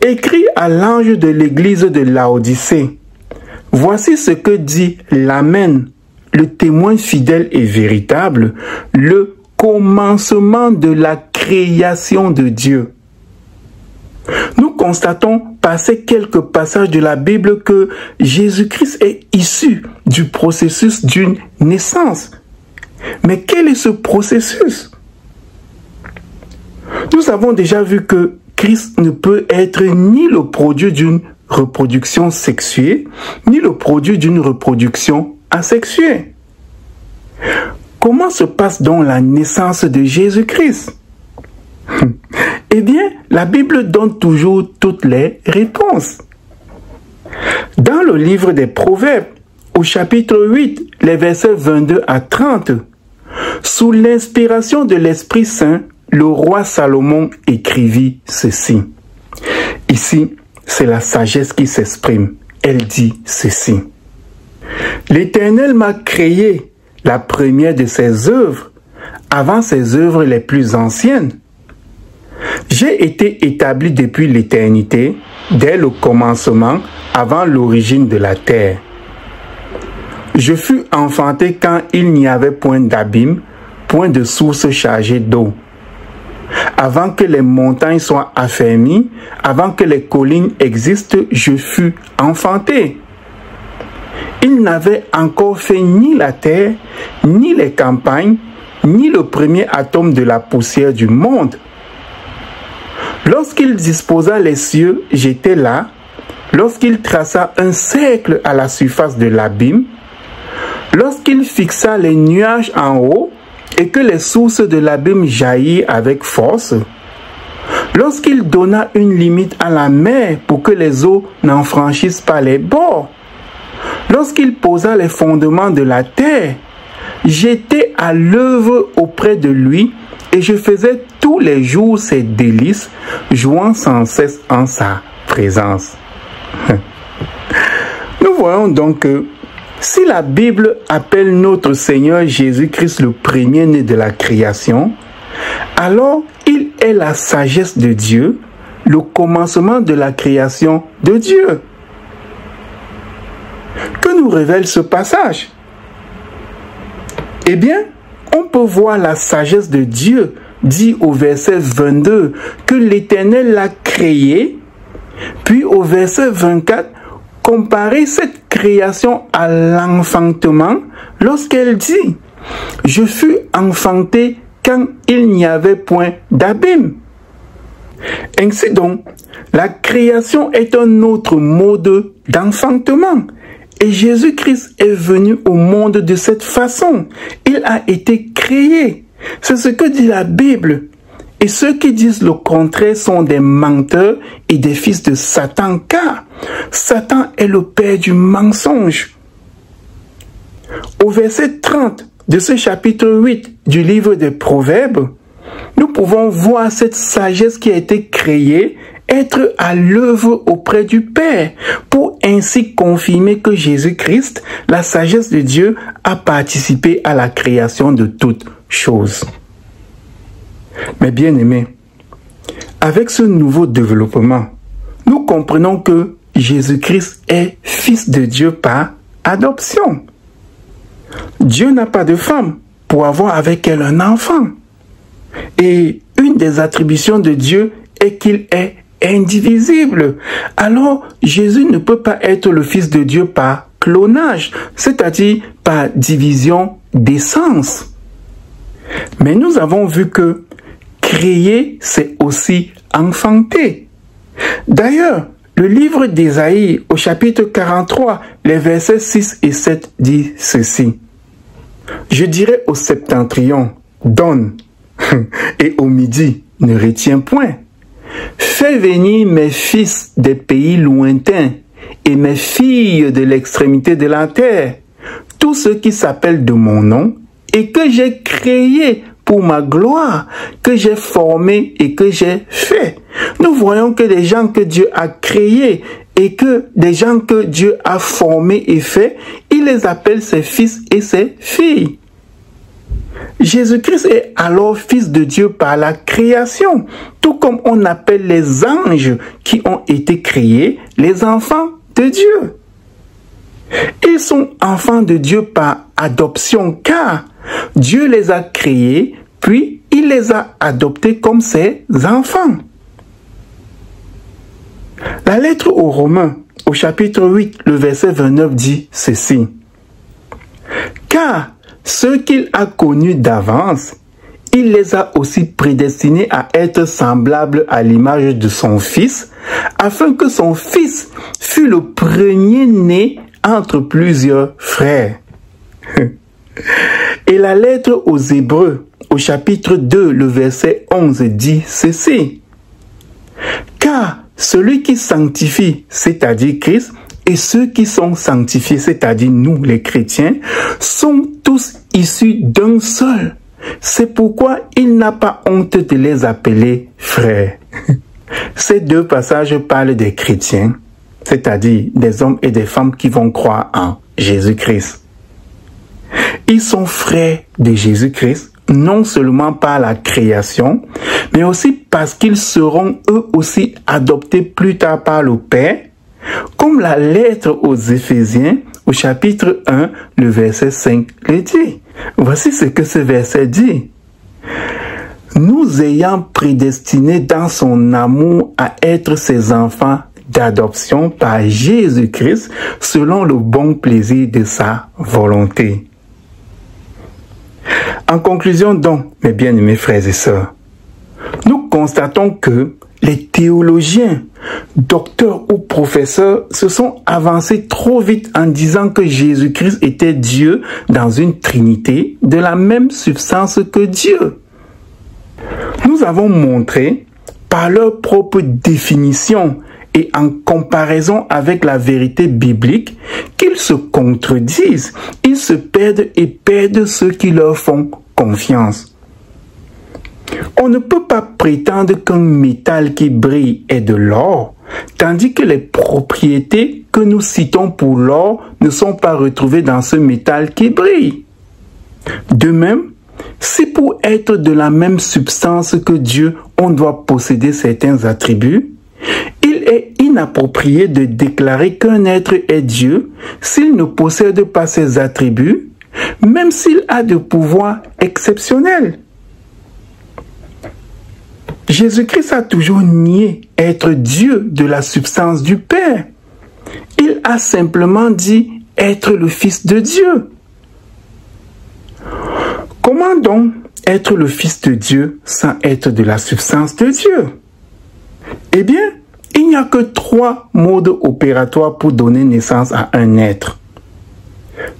Écrit à l'ange de l'église de Laodicée, voici ce que dit l'Amen, le témoin fidèle et véritable, le commencement de la création de Dieu. Nous constatons par ces quelques passages de la Bible que Jésus-Christ est issu du processus d'une naissance. Mais quel est ce processus? Nous avons déjà vu que Christ ne peut être ni le produit d'une reproduction sexuée, ni le produit d'une reproduction asexuée. Comment se passe donc la naissance de Jésus-Christ? Eh bien, la Bible donne toujours toutes les réponses. Dans le livre des Proverbes, au chapitre 8, les versets 22 à 30, sous l'inspiration de l'Esprit Saint, le roi Salomon écrivit ceci. Ici, c'est la sagesse qui s'exprime. Elle dit ceci. L'Éternel m'a créé, la première de ses œuvres, avant ses œuvres les plus anciennes. J'ai été établi depuis l'éternité, dès le commencement, avant l'origine de la terre. Je fus enfanté quand il n'y avait point d'abîme, point de source chargée d'eau. Avant que les montagnes soient affermies, avant que les collines existent, je fus enfanté. Il n'avait encore fait ni la terre, ni les campagnes, ni le premier atome de la poussière du monde. Lorsqu'il disposa les cieux, j'étais là. Lorsqu'il traça un cercle à la surface de l'abîme, lorsqu'il fixa les nuages en haut et que les sources de l'abîme jaillirent avec force, lorsqu'il donna une limite à la mer pour que les eaux n'en franchissent pas les bords, lorsqu'il posa les fondements de la terre, j'étais à l'œuvre auprès de lui et je faisais tous les jours ses délices, jouant sans cesse en sa présence. Nous voyons donc que si la Bible appelle notre Seigneur Jésus-Christ le premier-né de la création, alors il est la sagesse de Dieu, le commencement de la création de Dieu. Que nous révèle ce passage? Eh bien, on peut voir la sagesse de Dieu, dit au verset 22, que l'Éternel l'a créé, puis au verset 24, comparer cette création à l'enfantement lorsqu'elle dit « Je fus enfanté quand il n'y avait point d'abîme ». Ainsi donc, la création est un autre mode d'enfantement. Et Jésus-Christ est venu au monde de cette façon. Il a été créé. C'est ce que dit la Bible. Et ceux qui disent le contraire sont des menteurs et des fils de Satan, car Satan est le père du mensonge. Au verset 30 de ce chapitre 8 du livre des Proverbes, nous pouvons voir cette sagesse qui a été créée être à l'œuvre auprès du Père, pour ainsi confirmer que Jésus-Christ, la sagesse de Dieu, a participé à la création de toutes choses. Mais bien aimés, avec ce nouveau développement, nous comprenons que Jésus-Christ est fils de Dieu par adoption. Dieu n'a pas de femme pour avoir avec elle un enfant. Et une des attributions de Dieu est qu'il est indivisible. Alors, Jésus ne peut pas être le Fils de Dieu par clonage, c'est-à-dire par division d'essence. Mais nous avons vu que créer, c'est aussi enfanter. D'ailleurs, le livre d'Ésaïe, au chapitre 43, les versets 6 et 7 dit ceci. « Je dirai au septentrion, donne, et au midi, ne retiens point. Fais venir mes fils des pays lointains et mes filles de l'extrémité de la terre, tous ceux qui s'appellent de mon nom et que j'ai créé pour ma gloire, que j'ai formé et que j'ai fait. Nous voyons que des gens que Dieu a créés et que des gens que Dieu a formés et fait, il les appelle ses fils et ses filles. Jésus-Christ est alors fils de Dieu par la création, tout comme on appelle les anges qui ont été créés les enfants de Dieu. Ils sont enfants de Dieu par adoption car Dieu les a créés, puis il les a adoptés comme ses enfants. La lettre aux Romains, au chapitre 8, le verset 29 dit ceci. Car ceux qu'il a connus d'avance, il les a aussi prédestinés à être semblables à l'image de son Fils, afin que son Fils fût le premier-né entre plusieurs frères. Et la lettre aux Hébreux, au chapitre 2, le verset 11 dit ceci. Car celui qui sanctifie, c'est-à-dire Christ, et ceux qui sont sanctifiés, c'est-à-dire nous les chrétiens, sont tous issus d'un seul. C'est pourquoi il n'a pas honte de les appeler frères. Ces deux passages parlent des chrétiens, c'est-à-dire des hommes et des femmes qui vont croire en Jésus-Christ. Ils sont frères de Jésus-Christ, non seulement par la création, mais aussi parce qu'ils seront eux aussi adoptés plus tard par le Père, comme la lettre aux Éphésiens, au chapitre 1, le verset 5 le dit. Voici ce que ce verset dit. Nous ayant prédestinés dans son amour à être ses enfants d'adoption par Jésus-Christ, selon le bon plaisir de sa volonté. En conclusion donc, mes bien-aimés frères et sœurs, nous constatons que les théologiens, docteurs ou professeurs se sont avancés trop vite en disant que Jésus-Christ était Dieu dans une trinité de la même substance que Dieu. Nous avons montré par leur propre définition et en comparaison avec la vérité biblique qu'ils se contredisent, ils se perdent et perdent ceux qui leur font confiance. On ne peut pas prétendre qu'un métal qui brille est de l'or, tandis que les propriétés que nous citons pour l'or ne sont pas retrouvées dans ce métal qui brille. De même, si pour être de la même substance que Dieu, on doit posséder certains attributs, il est inapproprié de déclarer qu'un être est Dieu s'il ne possède pas ses attributs, même s'il a des pouvoirs exceptionnels. Jésus-Christ a toujours nié être Dieu de la substance du Père. Il a simplement dit être le Fils de Dieu. Comment donc être le Fils de Dieu sans être de la substance de Dieu? Eh bien, il n'y a que 3 modes opératoires pour donner naissance à un être.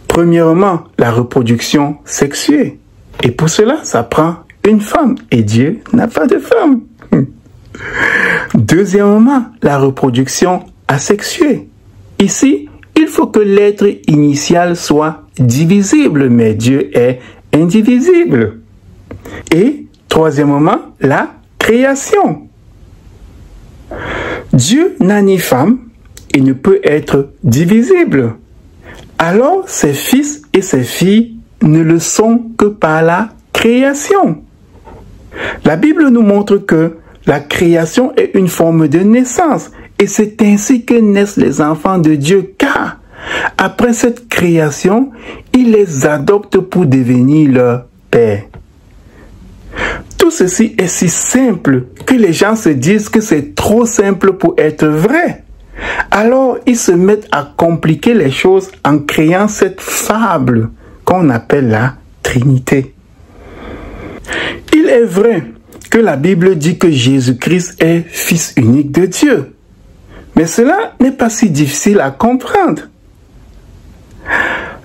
Premièrement, la reproduction sexuée. Et pour cela, ça prend une femme. Et Dieu n'a pas de femme. Deuxièmement, la reproduction asexuée. Ici, il faut que l'être initial soit divisible, mais Dieu est indivisible. Et troisièmement, la création. Dieu n'a ni femme et ne peut être divisible. Alors ses fils et ses filles ne le sont que par la création. La Bible nous montre que la création est une forme de naissance et c'est ainsi que naissent les enfants de Dieu car après cette création, il les adopte pour devenir leur Père. Tout ceci est si simple que les gens se disent que c'est trop simple pour être vrai. Alors, ils se mettent à compliquer les choses en créant cette fable qu'on appelle la Trinité. Il est vrai que la Bible dit que Jésus-Christ est Fils unique de Dieu. Mais cela n'est pas si difficile à comprendre.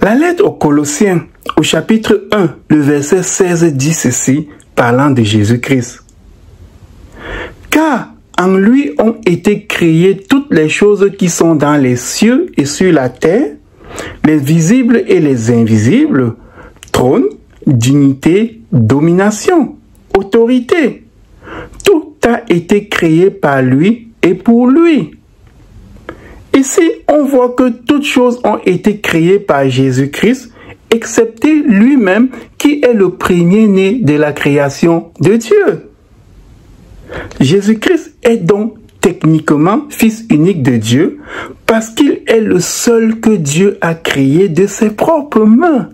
La lettre aux Colossiens, au chapitre 1, le verset 16 dit ceci, parlant de Jésus-Christ. Car en lui ont été créées toutes les choses qui sont dans les cieux et sur la terre, les visibles et les invisibles, trône, dignité, domination, autorité. Tout a été créé par lui et pour lui. Ici, on voit que toutes choses ont été créées par Jésus-Christ, excepté lui-même qui est le premier-né de la création de Dieu. Jésus-Christ est donc techniquement fils unique de Dieu parce qu'il est le seul que Dieu a créé de ses propres mains.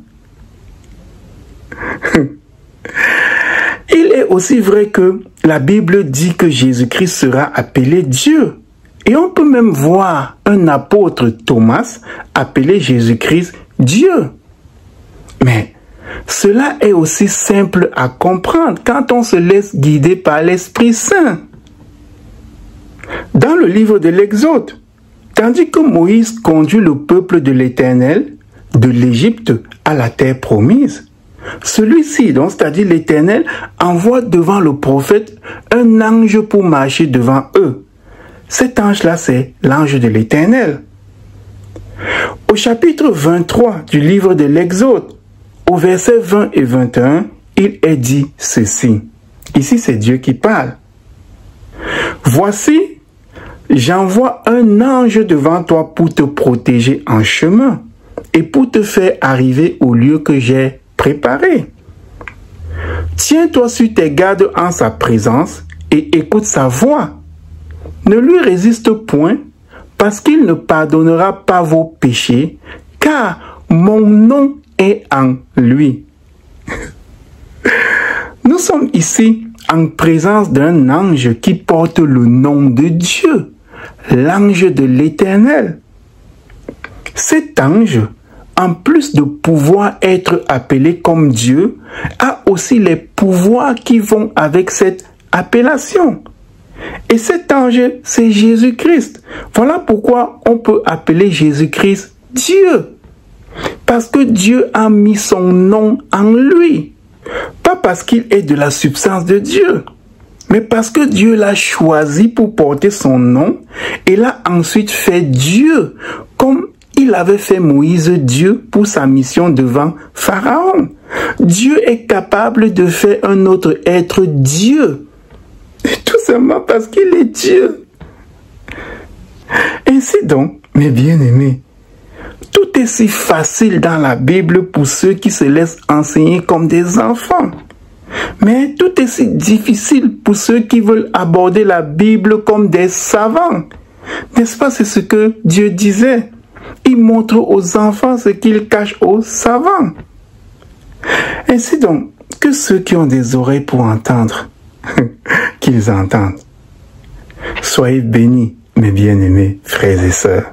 Il est aussi vrai que la Bible dit que Jésus-Christ sera appelé Dieu. Et on peut même voir un apôtre Thomas appeler Jésus-Christ Dieu. Mais cela est aussi simple à comprendre quand on se laisse guider par l'Esprit Saint. Dans le livre de l'Exode, tandis que Moïse conduit le peuple de l'Éternel de l'Égypte à la terre promise, celui-ci, donc c'est-à-dire l'Éternel, envoie devant le prophète un ange pour marcher devant eux. Cet ange-là, c'est l'ange de l'Éternel. Au chapitre 23 du livre de l'Exode, au verset 20 et 21, il est dit ceci. Ici, c'est Dieu qui parle. « Voici, j'envoie un ange devant toi pour te protéger en chemin et pour te faire arriver au lieu que j'ai préparé. Tiens-toi sur tes gardes en sa présence et écoute sa voix. Ne lui résiste point, parce qu'il ne pardonnera pas vos péchés, car mon nom est en lui. » Nous sommes ici en présence d'un ange qui porte le nom de Dieu, l'ange de l'Éternel. Cet ange, en plus de pouvoir être appelé comme Dieu, a aussi les pouvoirs qui vont avec cette appellation. Et cet ange, c'est Jésus-Christ. Voilà pourquoi on peut appeler Jésus-Christ Dieu. Parce que Dieu a mis son nom en lui. Pas parce qu'il est de la substance de Dieu, mais parce que Dieu l'a choisi pour porter son nom et l'a ensuite fait Dieu, comme il avait fait Moïse Dieu pour sa mission devant Pharaon. Dieu est capable de faire un autre être Dieu. Et tout simplement parce qu'il est Dieu. Ainsi donc, mes bien-aimés, tout est si facile dans la Bible pour ceux qui se laissent enseigner comme des enfants. Mais tout est si difficile pour ceux qui veulent aborder la Bible comme des savants. N'est-ce pas, c'est ce que Dieu disait? Il montre aux enfants ce qu'il cache aux savants. Ainsi donc, que ceux qui ont des oreilles pour entendre, qu'ils entendent. Soyez bénis, mes bien-aimés frères et sœurs.